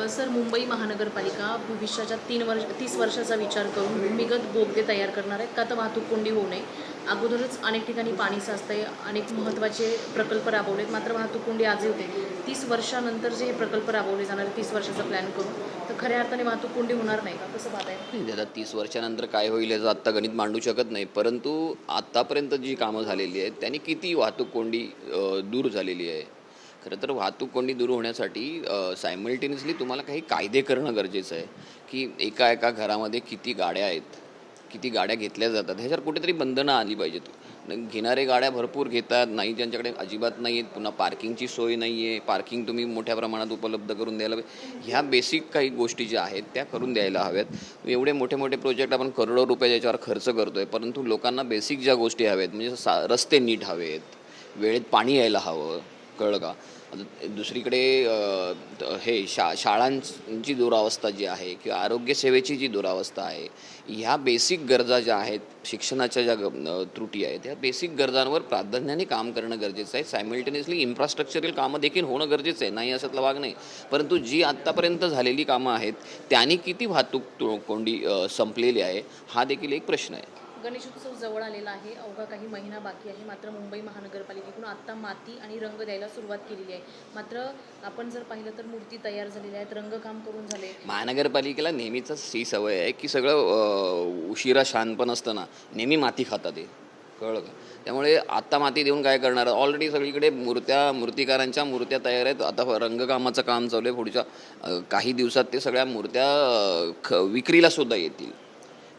Sir, Mumbai महानगरपालिका भविष्याच्या 30 वर्षाचा विचार करून भूमिगत बोगदे तयार करणार आहेत का तर वाहतूक कोंडी होऊ नये. अगोदरच अनेक ठिकाणी पाणी साचतंय, अनेक महत्त्वाचे प्रकल्प राबवलेत, मात्र वाहतूक कोंडी आजही होते. 30 वर्षानंतर जे हे प्रकल्प राबवले जाणार आहे 30 वर्षाचा प्लॅन करून, तर खऱ्या अर्थाने वाहतूक कोंडी होणार नाही का, कसं पाहताय? नाही, आता 30 वर्षानंतर काय होईल याचं आत्ता गणित मांडू शकत नाही, परंतु आत्तापर्यंत जी कामं झालेली आहेत त्यांनी किती वाहतूक कोंडी दूर झालेली आहे. खरं तर वाहतूक कोंडी दूर होण्यासाठी सायमल्टेनियसली तुम्हाला काही कायदे करणं गरजेचं आहे, की एका एका घरामध्ये किती गाड्या आहेत, किती गाड्या घेतल्या जातात, ह्याच्यावर कुठेतरी बंधनं आली पाहिजेत. घेणारे गाड्या भरपूर घेतात, नाही ज्यांच्याकडे अजिबात नाही आहेत, पुन्हा पार्किंगची सोय नाही आहे, पार्किंग तुम्ही मोठ्या प्रमाणात उपलब्ध करून द्यायला पाहिजे. ह्या बेसिक काही गोष्टी ज्या आहेत त्या करून द्यायला हव्यात. एवढे मोठे मोठे प्रोजेक्ट आपण करोडो रुपये त्याच्यावर खर्च करतो आहे, परंतु लोकांना बेसिक ज्या गोष्टी हव्यात म्हणजे रस्ते नीट हवेत, वेळेत पाणी यायला हवं, कळलं का. दुसरीकडे शाळांची दुरावस्था जी आहे किंवा आरोग्यसेवेची जी दुरावस्था आहे, ह्या बेसिक गरजा ज्या आहेत, शिक्षणाच्या ज्या त्रुटी आहेत, त्या बेसिक गरजांवर प्राधान्याने काम करणं गरजेचं आहे. सायमल्टेनियसली इन्फ्रास्ट्रक्चरल कामं देखील होणं गरजेचं आहे, नाही अशातला भाग नाही. परंतु जी आत्तापर्यंत झालेली कामं आहेत त्यांनी किती वाहतूक कोंडी संपलेली आहे हा देखील एक प्रश्न आहे. गणेशोत्सव जवळ आलेला आहे, अवघा काही महिना बाकी आहे, मात्र मुंबई महानगरपालिकेकडून आत्ता माती आणि रंग द्यायला सुरुवात केलेली आहे. मात्र आपण जर पाहिलं तर मूर्ती तयार झालेल्या आहेत, रंगकाम करून झाले. महानगरपालिकेला नेहमीच ही सवय आहे की सगळं उशिरा शानपण असतं ना, नेहमी माती खातात ते, कळलं का. त्यामुळे आत्ता माती देऊन काय करणार, ऑलरेडी सगळीकडे मूर्तिकारांच्या मूर्त्या तयार आहेत. आता रंगकामाचं काम चालू आहे, पुढच्या काही दिवसात ते सगळ्या मूर्त्या विक्रीला सुद्धा येतील.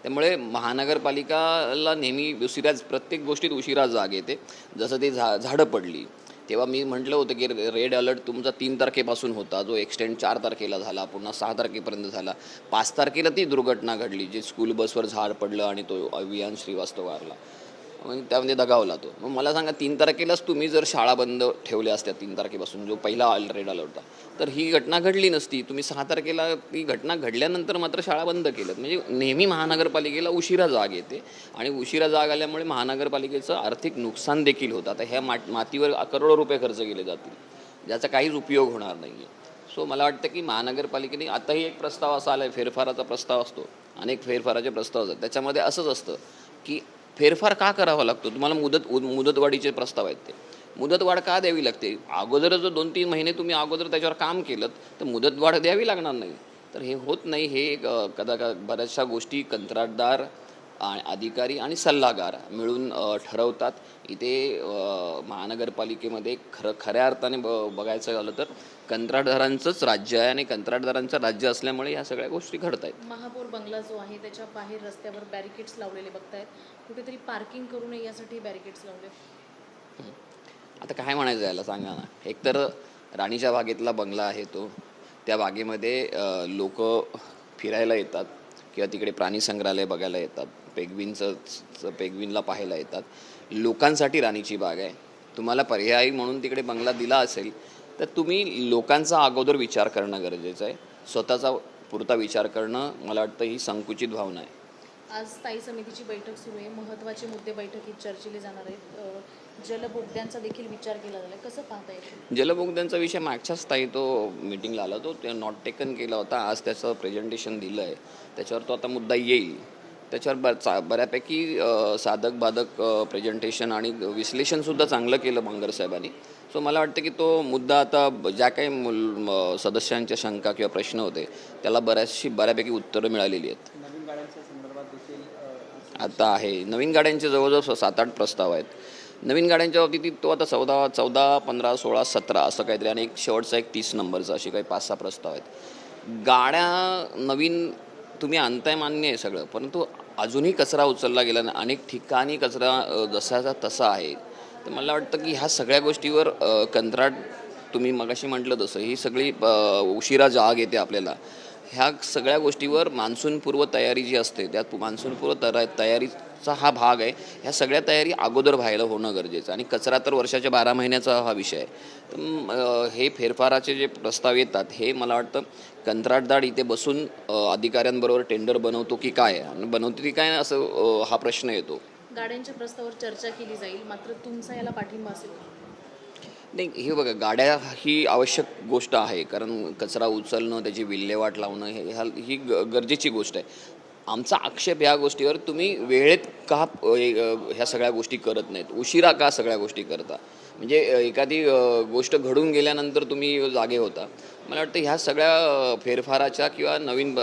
त्यामुळे महानगरपालिकाला नेहमी प्रत्येक गोष्टीत उशिरा जाग येते. जसं ते झाडं पडली तेव्हा मी म्हटलं होतं की रेड अलर्ट तुमचा 3 तारखेपासून होता, जो एक्सटेंड 4 तारखेला झाला, पुन्हा 6 तारखेपर्यंत झाला. 5 तारखेला ती दुर्घटना घडली, जे स्कूल बसवर झाड पडलं आणि तो अभियान श्रीवास्तव वारला, मग त्यामध्ये दगावला तो. मग मला सांगा, 3 तारखेलाच तुम्ही जर शाळा बंद ठेवल्या असत्या, 3 तारखेपासून जो पहिला रेड अलर्ट होता, तर ही घटना घडली नसती. तुम्ही 6 तारखेला ती घटना घडल्यानंतर मात्र शाळा बंद केल्यात. म्हणजे नेहमी महानगरपालिकेला उशिरा जाग येते आणि उशिरा जाग आल्यामुळे महानगरपालिकेचं आर्थिक नुकसान देखील होतं. आता ह्या मातीवर करोडो रुपये खर्च केले जातील, ज्याचा काहीच उपयोग होणार नाही आहे. सो मला वाटतं की महानगरपालिकेने आताही एक प्रस्ताव असा आला आहे, फेरफाराचा प्रस्ताव असतो, अनेक फेरफाराचे प्रस्ताव असतात, त्याच्यामध्ये असंच असतं की फेरफार का करावा लागतो. तुम्हाला मुदतवाढीचे प्रस्ताव आहेत, ते मुदतवाढ का द्यावी लागते. अगोदर जर 2-3 महिने तुम्ही अगोदर त्याच्यावर काम केलं तर मुदतवाढ द्यावी लागणार नाही. तर हे होत नाही. हे बऱ्याचशा गोष्टी कंत्राटदार अधिकारी आणि सल्लागार मिळून ठरवतात. इथे महानगरपालिकेमध्ये खऱ्या अर्थाने बघायचं झालं तर कंत्राटदारांचंच राज्य आहे आणि कंत्राटदारांचं राज्य असल्यामुळे ह्या सगळ्या गोष्टी घडत आहेत. महापौर बंगला जो आहे त्याच्या बाहेर रस्त्यावर बॅरिकेड्स लावलेले बघतायत, कुठेतरी पार्किंग करू नये यासाठी बॅरिकेड्स लावले. आता काय म्हणायचं याला सांगा ना. एकतर राणीच्या बागेतला बंगला आहे तो, त्या बागेमध्ये लोक फिरायला येतात किंवा तिकडे प्राणी संग्रहालय बघायला येतात, पेंग्विनला पाहायला येतात. लोकांसाठी राणीची बाग आहे. तुम्हाला पर्यायी म्हणून तिकडे बंगला दिला असेल तर तुम्ही लोकांचा अगोदर विचार करणं गरजेचं आहे. स्वतःचा पुरता विचार करणं, मला वाटतं ही संकुचित भावना आहे. आज स्थायी समितीची बैठक सुरू आहे, महत्त्वाचे मुद्दे बैठकीत चर्चिले जाणार आहेत. जलबोगद्यांचा देखील विचार केला झाला, कसं पाहता येईल? जलबोगद्यांचा विषय मागच्याच स्थायी तो मीटिंगला आला, तो नॉट टेकन केला होता. आज त्याचं प्रेझेंटेशन दिलं आहे, त्याच्यावर तो आता मुद्दा येईल. त्याच्यावर बऱ्यापैकी साधक बाधक प्रेझेंटेशन आणि विश्लेषणसुद्धा चांगलं केलं बांगर साहेबांनी. सो मला वाटतं की तो मुद्दा आता ज्या काही सदस्यांच्या शंका किंवा प्रश्न होते त्याला बऱ्यापैकी उत्तरं मिळालेली आहेत. नवीन गाड्यांच्या संदर्भात देखील आता आहे नवीन गाड्यांचे जवळजवळ 7-8 प्रस्ताव आहेत. नवीन गाड्यांच्या बाबतीत तो आता 14, 15, 16, 17 असं काहीतरी, आणि एक शेवटचा 30 नंबरचा, असे काही 5-6 प्रस्ताव आहेत. गाड्या नवीन तुम्ही आणताय, मान्य आहे सगळं, परंतु अजूनही कचरा उचलला गेला नाही. अनेक ठिकाणी कचरा जसाचा तसा आहे. तर मला वाटतं की ह्या सगळ्या गोष्टीवर कंत्राट, तुम्ही मगाशी म्हटलं तसं, ही सगळी उशिरा जाग येते आपल्याला. ह्या सगळ्या गोष्टीवर मान्सूनपूर्व तयारी जी असते, त्यात मान्सूनपूर्व तयारीचा हा भाग आहे. ह्या सगळ्या तयारी अगोदर व्हायला होणं गरजेचं, आणि कचरा तर वर्षाच्या 12 महिन्याचा हा विषय आहे. तर हे फेरफाराचे जे प्रस्ताव येतात हे मला वाटतं कंत्राटदार इथे बसून अधिकाऱ्यांबरोबर टेंडर बनवतो की काय, आणि बनवतो की काय असं हा प्रश्न येतो. गाड्यांच्या प्रस्तावावर चर्चा केली जाईल, मात्र तुमचा याला पाठिंबा असेल? नाही, हे बघा, गाड्या ही आवश्यक गोष्ट आहे, कारण कचरा उचलणं, त्याची विल्हेवाट लावणं ही गरजेची गोष्ट आहे. आमचा आक्षेप ह्या गोष्टीवर, तुम्ही वेळेत का ह्या सगळ्या गोष्टी करत नाहीत, उशिरा का सगळ्या गोष्टी करता. म्हणजे एखादी गोष्ट घडून गेल्यानंतर तुम्ही जागे होता. मला वाटतं ह्या सगळ्या फेरफाराच्या किंवा नवीन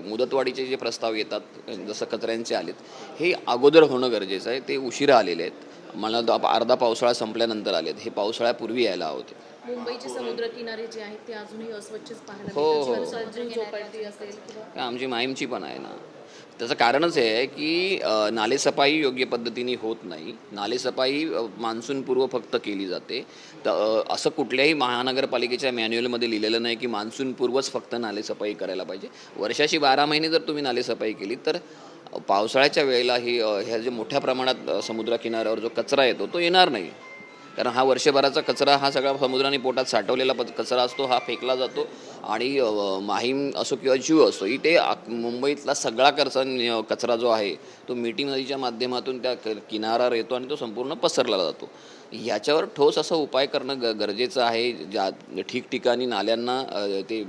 मुदतवाढीचे जे प्रस्ताव येतात, जसं कचऱ्यांचे आलेत, हे अगोदर होणं गरजेचं आहे. ते उशिरा आलेले आहेत. मला अर्धा पावसाळा संपल्यानंतर आलेत. हे पावसाळ्यापूर्वी यायला होते. मुंबईचे समुद्रकिनारे जे आहेत ते अजूनही अस्वच्छच पाहायला हो, मिळतात. हो. सर्जन झोपडपट्टी असेल किंवा आमची माहीमची पण आहे ना. त्याचं कारणच हे आहे की नालेसफाई योग्य पद्धतीने होत नाही. नालेसफाई मान्सूनपूर्व फक्त केली जाते. तर असं कुठल्याही महानगरपालिकेच्या मॅन्युअलमध्ये लिहिलेलं नाही की मान्सूनपूर्वच फक्त नालेसफाई करायला पाहिजे. वर्षाची 12 महिने जर तुम्ही नालेसफाई केली तर पावसाळ्याच्या वेळेला ह्या जे मोठ्या प्रमाणात समुद्रकिनाऱ्यावर जो कचरा येतो तो येणार नाही. कारण हा वर्षभराचा कचरा, हा सगळा समुद्राने पोटात साठवलेला कचरा असतो, हा फेकला जातो. आणि माहीम असो किंवा जीव असो, इथे मुंबईतला सगळा कचरा जो आहे तो मिठी नदीच्या माध्यमातून त्या किनाऱ्यावर येतो आणि तो संपूर्ण पसरला जातो. याच्यावर ठोस असा उपाय करणं गरजेचं आहे. ज्या ठिकठिकाणी नाल्यांना ते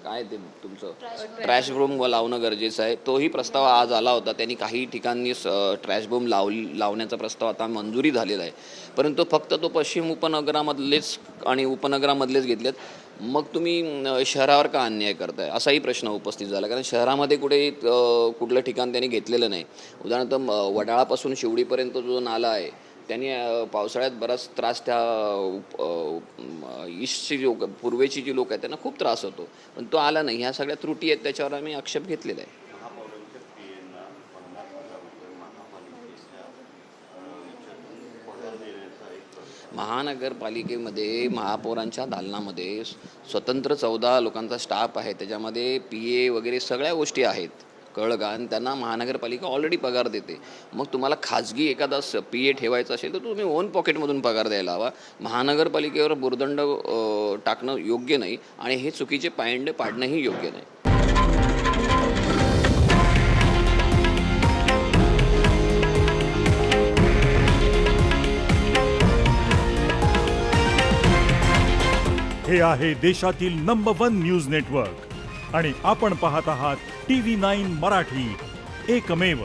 काय ते तुमचं ट्रॅश ब्रूम लावणं गरजेचं आहे. तोही प्रस्ताव आज आला होता. त्यांनी काही ठिकाणी ट्रॅश ब्रूम लावण्याचा प्रस्ताव आता मंजुरी झालेला आहे. परंतु फक्त तो पश्चिम उपनगरामधलेच आणि उपनगरामधलेच घेतलेत. मग तुम्ही शहरावर का अन्याय करताय, असाही प्रश्न उपस्थित झाला. कारण शहरामध्ये कुठलं ठिकाण त्यांनी घेतलेलं नाही. उदाहरणार्थ वडाळापासून शिवडीपर्यंत जो नाला आहे त्यांनी पावसाळ्यात बराच त्रास, त्या ईस्टची पूर्वेची जी लोक आहेत त्यांना खूप त्रास होतो. पण तो आला नाही. ह्या सगळ्या त्रुटी आहेत, त्याच्यावर आम्ही आक्षेप घेतलेला आहे. महानगरपालिकेमध्ये महापौरांच्या दालनामध्ये स्वतंत्र 14 लोकांचा स्टाफ आहे. त्याच्यामध्ये PA वगैरे सगळ्या गोष्टी आहेत, कळलं का. आणि त्यांना महानगरपालिका ऑलरेडी पगार देते. मग तुम्हाला खाजगी एखादा PA ठेवायचा असेल तर तुम्ही ओन पॉकेटमधून पगार द्यायला हवा. महानगरपालिकेवर भुर्दंड टाकणं योग्य नाही आणि हे चुकीचे पायंडे पाडणंही योग्य नाही. हे आहे देशातील नंबर 1 न्यूज नेटवर्क आणि आपण पाहत आहात TV9 मराठी, एकमेव.